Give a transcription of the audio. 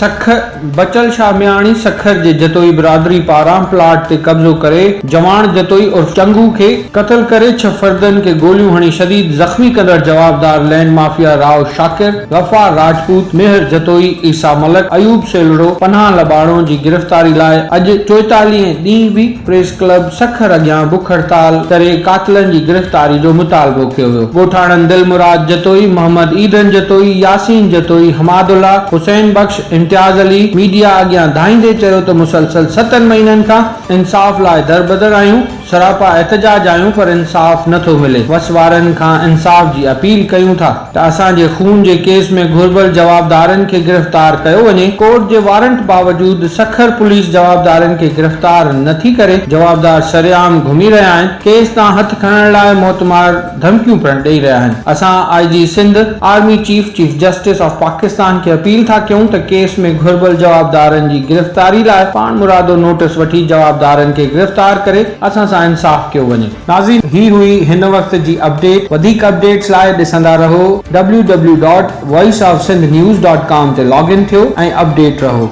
सख बचल शामियाणी सखर जे जतोई बिरादरी पारां प्लाट ते कब्जो करे जवान जतोई और चंगू खे कत्ल करे 6 फर्दन के गोलियों हणी शदीद जख्मी कंदड़ जवाबदार लैंड माफिया राव शाकिर, गफार राजपूत, मेहर जतोई, ईसा मलक, अयूब सेलड़ो, पनाह लबाणो जी गिरफ्तारी लाइ अॼु 44 ॾींहं बि प्रेस क्लब सखर अॻियां बुख हड़ताल करे कातिलनि जी गिरफ्तारी जो मुतालबो कयो वियो। ॻोठाणनि दिलमुराद जतोई, मोहम्मद ईदन जतोई, यासीन जतोई, हमादुल्ला, हुसैन बख्श, इम्तियाज अली मीडिया अॻियां धाईंदे चयो त मुसलसल 7 महीननि खां इंसाफ़ लाइ दरबदर आहियूं, सरापा एहतजाज आहियूं, पर इंसाफ़ नथो मिले। वसवारनि खां इंसाफ़ जी अपील कयूं था त असांजे खून जे केस में घुर्बल जवाबदारनि खे गिरफ्तार कयो वञे। कोर्ट जे वारंट बावजूद सखर पुलिस जवाबदारनि खे गिरफ्तार नथी करे। जवाबदार सरेआम घुमी रहिया आहिनि, केस तां हथ खणण लाइ मोतमार धमकियूं पिण ॾेई रहिया आहिनि। असां IG Sindh army chief justice of Pakistan खे अपील था कयूं त केस में घुर्बल जवाबदारनि जी गिरफ्तारी लाइ पाण मुरादो नोटिस वठी जवाबदारनि खे गिरफ्तार करे असां सां इंसाफ़ कयो वञे। नाज़रीन, ही हुई हिन वक्त जी अपडेट। वधीक अपडेट्स लाइ ॾिसंदा रहो www.voiceofsindhnews.com ते लॉग इन थियो ऐं अपडेट रहो।